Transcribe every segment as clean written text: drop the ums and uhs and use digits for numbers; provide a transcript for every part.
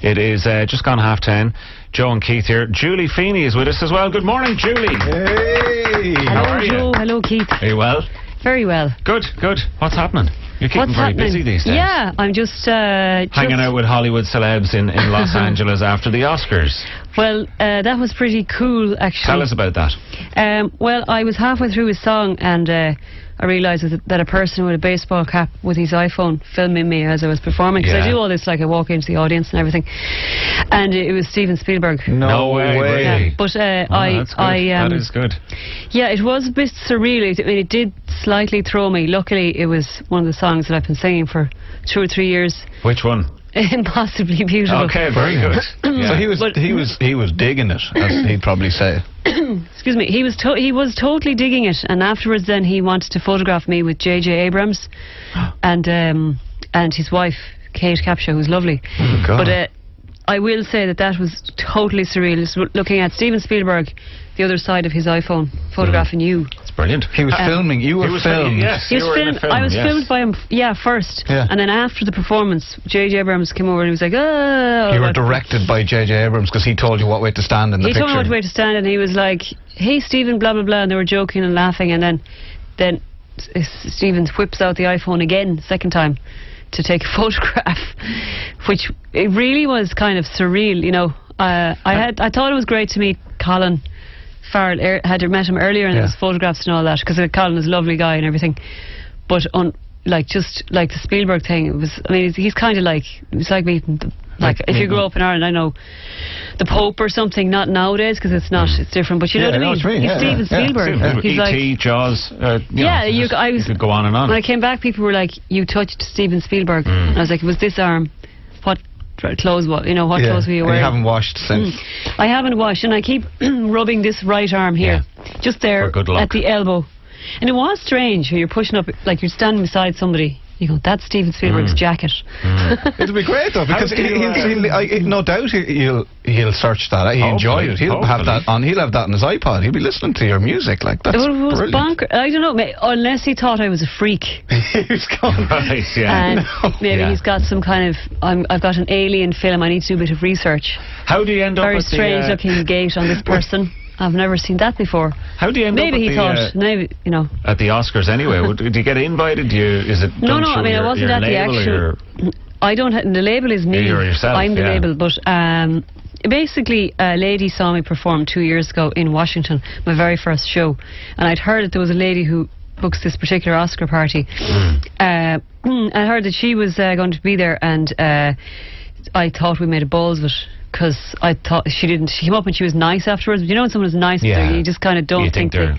It is just gone 10:30. Joe and Keith here. Julie Feeney is with us as well. Good morning, Julie. Hey. How are you? Hello, Joe. Hello, Keith. Are you well? Very well. Good. What's happening? You're keeping very busy these days. Yeah, I'm just hanging out with Hollywood celebs in Los Angeles after the Oscars. Well, that was pretty cool, actually. Tell us about that. Well, I was halfway through his song and I realised that a person with a baseball cap with his iPhone filming me as I was performing, because I do all this, like I walk into the audience and everything, and it was Steven Spielberg. No way. Yeah, but that is good. Yeah, it was a bit surreal. It did slightly throw me. Luckily, it was one of the songs that I've been singing for 2 or 3 years. Which one? Impossibly Beautiful. Okay, very good. Yeah. So he was digging it, as he'd probably say. Excuse me. He was totally digging it, and afterwards, then he wanted to photograph me with J.J. Abrams, and his wife Kate Capshaw, who's lovely. Oh, God. But I will say that was totally surreal. Just looking at Steven Spielberg, the other side of his iPhone, photographing you. It's brilliant. He was filming. You were filmed. Yes, he was filmed. I was filmed by him. Yeah, first. Yeah. And then after the performance, J.J. Abrams came over and he was like, "Oh." You were directed by J.J. Abrams because he told you what way to stand in the picture. He told me what way to stand, and he was like, "Hey, Stephen, blah blah blah," and they were joking and laughing, and then Stephen whips out the iPhone again, second time, to take a photograph, which it really was kind of surreal, you know. I thought it was great to meet Colin Farrell. Had met him earlier, and there was photographs and all that, because Colin is a lovely guy and everything. But just like the Spielberg thing, it was. I mean, he's kind of like, it's like meeting if you grow up in Ireland, I know the Pope or something. Not nowadays, because it's not. It's different. But you know what I mean. He's Steven Spielberg. He's E.T., Jaws. You could go on and on. When I came back, people were like, "You touched Steven Spielberg." And I was like, "Was this arm? What clothes? What clothes were you wearing?" You haven't washed since. I haven't washed, and I keep rubbing this right arm here, just there at the elbow. And it was strange when you're pushing up, like you're standing beside somebody. You go, "That's Steven Spielberg's jacket." It'll be great though, because no doubt he'll search that. He enjoyed it. He'll have that on. He'll have that on his iPod. He'll be listening to your music like that. It was bonkers. I don't know, unless he thought I was a freak. He was gone. Right, yeah. And maybe he's got some kind of. I've got an alien film. I need to do a bit of research. How do you end up? Very strange looking gate on this person. I've never seen that before. How do you end up? Maybe he thought, maybe, you know. At the Oscars anyway. Did you get invited? Is it? No. I mean, I wasn't at the actual. I don't. The label is me. You're yourself. I'm the label, but basically, a lady saw me perform 2 years ago in Washington, my very first show, and I'd heard that there was a lady who books this particular Oscar party. I heard that she was going to be there, and I thought we made a balls of it. Because I thought she came up and she was nice afterwards. But you know when someone is nice, you just kind of don't think they're.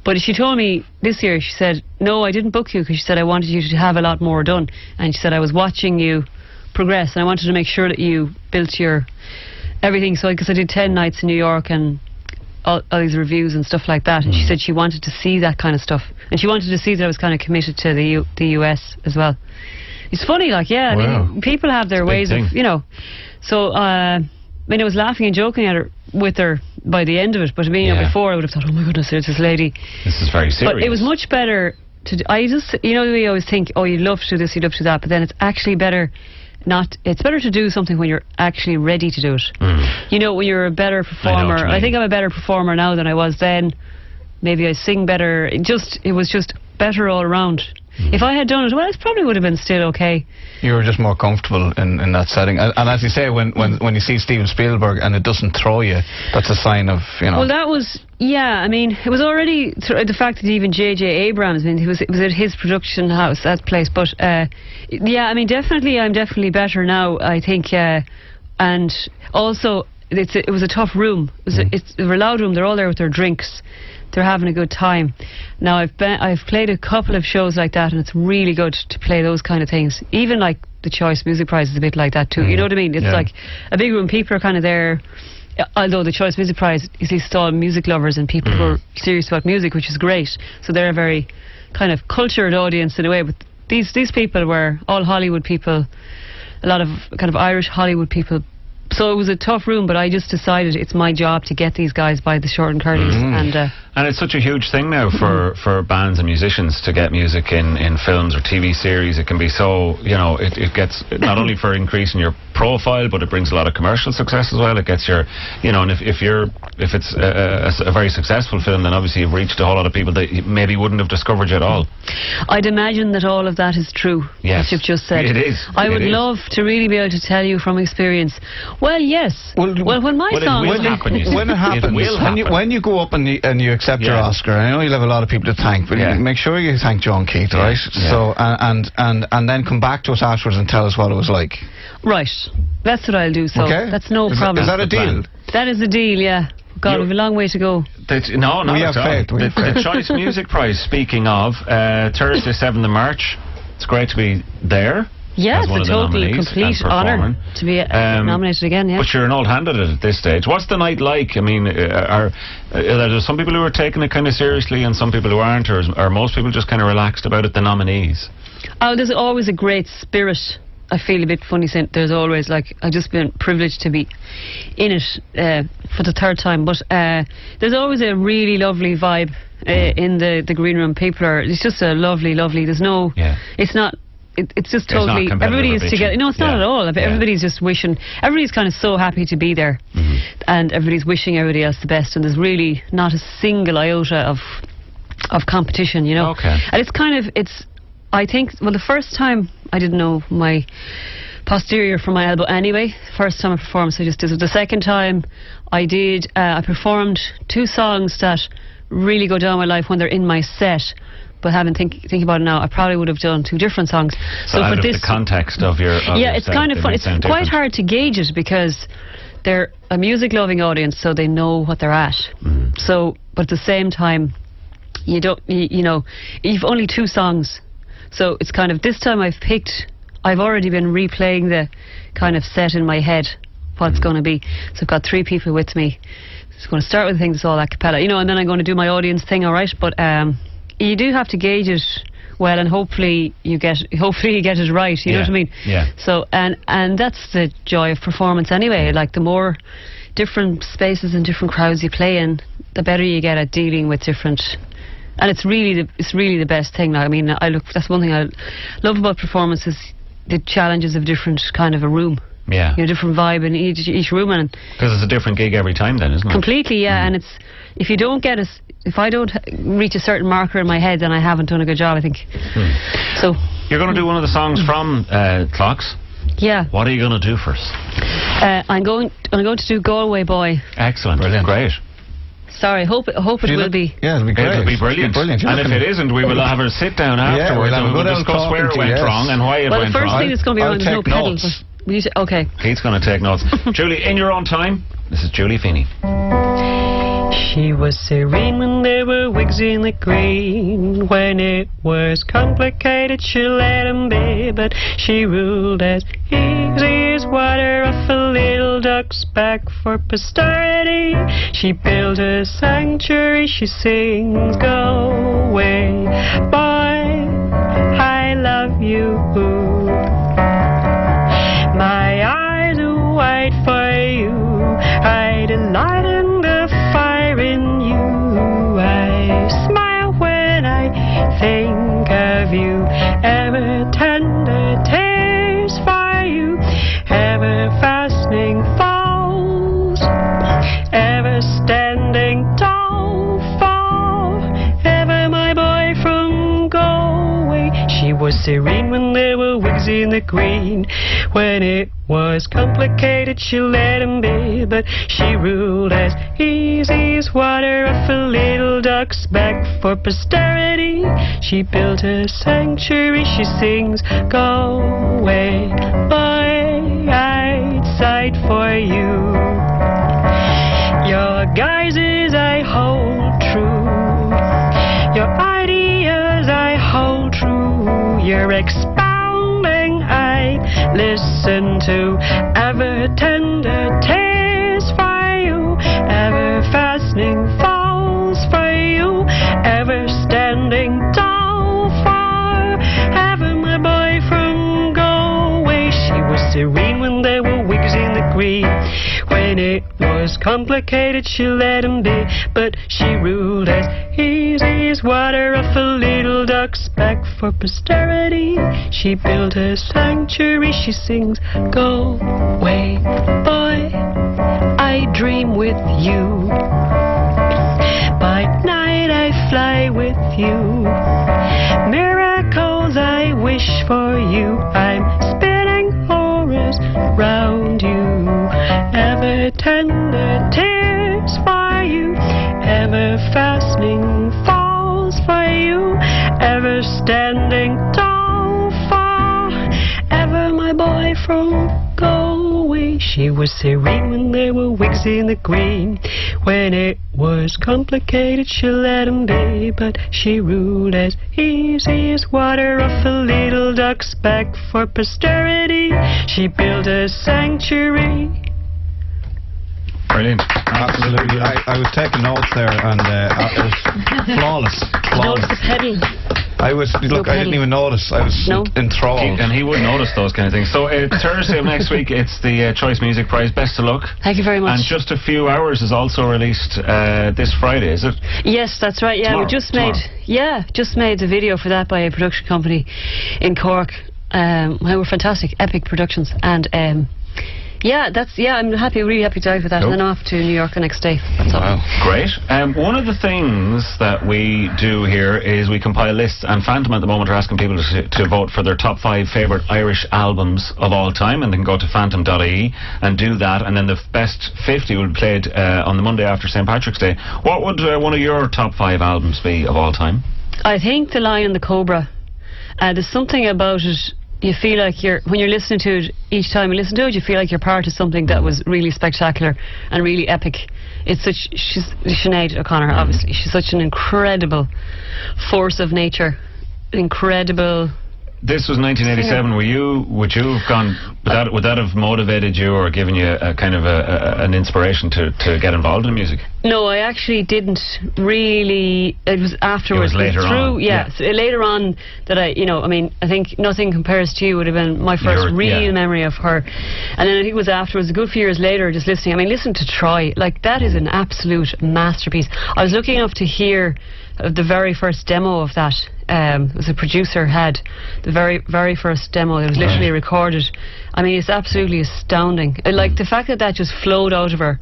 But she told me this year, she said, "No, I didn't book you," because she said, "I wanted you to have a lot more done." And she said, "I was watching you progress, and I wanted to make sure that you built your everything." So because I did 10 nights in New York and all these reviews and stuff like that. And she said she wanted to see that kind of stuff. And she wanted to see that I was kind of committed to the US as well. It's funny, like, I mean, people have their ways of, you know. So, I mean, I was laughing and joking with her by the end of it, but I mean, before I would have thought, "Oh my goodness, there's this lady." This is very serious. But it was much better to. I just, you know, we always think, "Oh, you'd love to do this, you'd love to do that," but then it's actually better. It's better to do something when you're actually ready to do it. You know, when you're a better performer. I think I'm a better performer now than I was then. Maybe I sing better. It was just better all around. If I had done it, well, it probably would have been still okay. You were just more comfortable in that setting. And as you say, when you see Steven Spielberg and it doesn't throw you, that's a sign of, you know. Well, that was, I mean, it was already the fact that even J.J. Abrams, I mean, it was at his production house, that place. But, I mean, I'm definitely better now, I think. And also, it was a tough room. It's a loud room. They're all there with their drinks. They're having a good time. Now I've played a couple of shows like that, and it's really good to play those kind of things. Even like the Choice Music Prize is a bit like that too. You know what I mean? It's like a big room. People are kind of there. Although the Choice Music Prize is all music lovers and people who are serious about music, which is great. So they're a very kind of cultured audience in a way. But these people were all Hollywood people, a lot of kind of Irish Hollywood people. So it was a tough room, but I just decided it's my job to get these guys by the short and curlies. And it's such a huge thing now for bands and musicians to get music in films or TV series. It can be so, it gets not only for increasing your profile, but it brings a lot of commercial success as well. It gets your, and if it's a very successful film, then obviously you've reached a whole lot of people that maybe wouldn't have discovered you at all. I'd imagine that all of that is true. Yes, as you've just said. It is. I would love to really be able to tell you from experience. Well, yes. Well, when my song... When it happens, when you go up and you accept your Oscar, I know you'll have a lot of people to thank, but make sure you thank John Keith, right? Yeah. So, and then come back to us afterwards and tell us what it was like. Right. That's what I'll do, so that's no problem. Is that a deal? That is a deal, yeah. God, we've a long way to go. No, we have faith. The Choice Music Prize, speaking of, Thursday 7th of March. It's great to be there. Yeah, it's a totally complete honour to be nominated again, yeah. But you're an old hand at it at this stage. What's the night like? I mean, are there some people who are taking it kind of seriously and some people who aren't, or are most people just kind of relaxed about it, the nominees? Oh, there's always a great spirit. I feel a bit funny saying there's always, like, I've just been privileged to be in it for the third time, but there's always a really lovely vibe in the green room. It's just a lovely, there's no, it's not, it's just totally, everybody is together. No, it's not at all. Everybody's just wishing, everybody's kind of so happy to be there, and everybody's wishing everybody else the best, and there's really not a single iota of competition, Okay. And it's kind of, I think, well, the first time I didn't know my posterior from my elbow anyway. First time I performed, so I just did it. The second time I did, I performed 2 songs that really go down my life when they're in my set. But having think about it now, I probably would have done 2 different songs. So out for this, the context of your it's set, kind of fun. It's quite hard to gauge it because they're a music-loving audience, so they know what they're at. So, but at the same time, you don't, you've only 2 songs. So it's kind of, this time I've already been replaying the kind of set in my head, what it's going to be. So I've got 3 people with me. It's going to start with things that's all a cappella, and then I'm going to do my audience thing, all right? But you do have to gauge it well, and hopefully you get it right, you know what I mean? Yeah. So, and that's the joy of performance anyway. Like, the more different spaces and different crowds you play in, the better you get at dealing with different... And it's really the best thing. I mean, that's one thing I love about performances, the challenges of different kind of a room. Yeah. Different vibe in each room, and because it's a different gig every time, then, isn't it? Completely, yeah. And it's, if I don't reach a certain marker in my head, then I haven't done a good job, I think. So you're going to do one of the songs from Clocks. Yeah. What are you going to do first? I'm going to do Galway Boy. Excellent. Brilliant. Great. Sorry, hope it will be. Yeah, it'll be great. It'll be brilliant. And if it isn't, we will have a sit down afterwards and we'll discuss where it went wrong and why it went wrong. Well, the first thing that's going to be wrong is no pedal. Okay. Keith's going to take notes. Julie, in your own time, this is Julie Feeney. She was serene when there were wigs in the green. When it was complicated, she let him be. But she ruled as easy as water off a little duck's back for posterity. She built a sanctuary, she sings, go away, boy, I love you. My eyes are wide for you, I delight in the fire in you. I smile when I think of you, ever tender tears for you, ever fastening falls, ever standing tall for, ever my boy from Galway. She was serene when there were wigs in the green. When it was complicated, she let him be. But she ruled as easy as water off a little duck's back for posterity. She built a sanctuary, she sings, go away, boy, I'd sigh for you. Your guises I hold true, your ideas I hold true, your expounding I listen to, ever tender tears for you, ever fastening falls for you, ever standing tall for, ever my boy from Galway. She was serene when there were wigs in the green. When When it was complicated, she let him be, but she ruled as easy as water off a little duck's back for posterity. She built a sanctuary, she sings, go away, boy, I dream with you. By night I fly with you. Miracles I wish for you. I'm spinning horrors round you. Ever tender tears for you. Ever fastening falls for you. Ever standing tall for ever my boy from Galway. She was serene when there were wigs in the green. When it was complicated, she let him be, but she ruled as easy as water off a little duck's back for posterity. She built a sanctuary. Brilliant. Absolutely. I was taking notes there, and it was flawless. Notice the pedal. I didn't even notice. I was enthralled. And he would notice those kind of things. So Thursday of next week, it's the Choice Music Prize. Best of luck. Thank you very much. And Just a Few Hours is also released this Friday, is it? Yes, that's right. Yeah, Tomorrow. just made the video for that by a production company in Cork. They were fantastic, Epic Productions, and I'm really happy to dive with that, and then off to New York the next day. That's all. Great. One of the things that we do here is we compile lists, and Phantom at the moment are asking people to vote for their top 5 favourite Irish albums of all time, and they can go to phantom.ie and do that, and then the best 50 will be played on the Monday after St. Patrick's Day. What would one of your top 5 albums be of all time? I think The Lion and the Cobra. There's something about it. You feel like when you're listening to it, each time you listen to it, you feel like you're part of something that was really spectacular and really epic. She's Sinead O'Connor, obviously. She's such an incredible force of nature. Incredible. This was 1987. Would you have gone? Would that have motivated you or given you a kind of an inspiration to get involved in music? No, I actually didn't really. It was afterwards. It was later on. Yeah. So later on that I think Nothing Compares to You would have been my first real memory of her. And then I think it was afterwards, a good few years later, just listening. Listen to Troy. Like, that is an absolute masterpiece. I was lucky enough to hear the very first demo of that. It was a producer had the very first demo. It was literally recorded. It's absolutely astounding. Like the fact that just flowed out of her.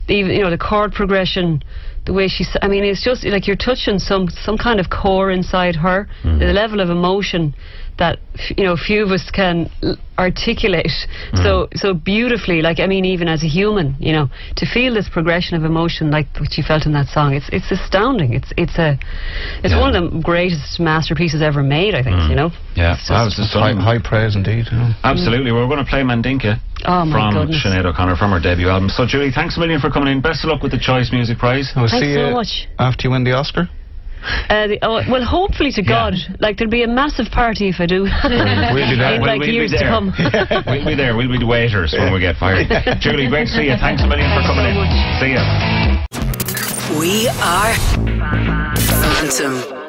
Even the chord progression, the way it's just like you're touching some kind of core inside her. The level of emotion that few of us can articulate so beautifully. Like, even as a human, to feel this progression of emotion like what you felt in that song, it's astounding. It's one of the greatest masterpieces ever made, I think. Yeah, that was high praise indeed. Absolutely. We're going to play Mandinka from Sinead O'Connor from her debut album. So Julie, thanks a million for coming in. Best of luck with the Choice Music Prize. We'll Thanks see you so much. after you win the Oscar. Well, hopefully to God. Like, there'll be a massive party if I do. We'll be there. In years to come. We'll be there. We'll be the waiters when we get fired. Julie, great to see you. Thanks a million for coming in. See you. We are Phantom.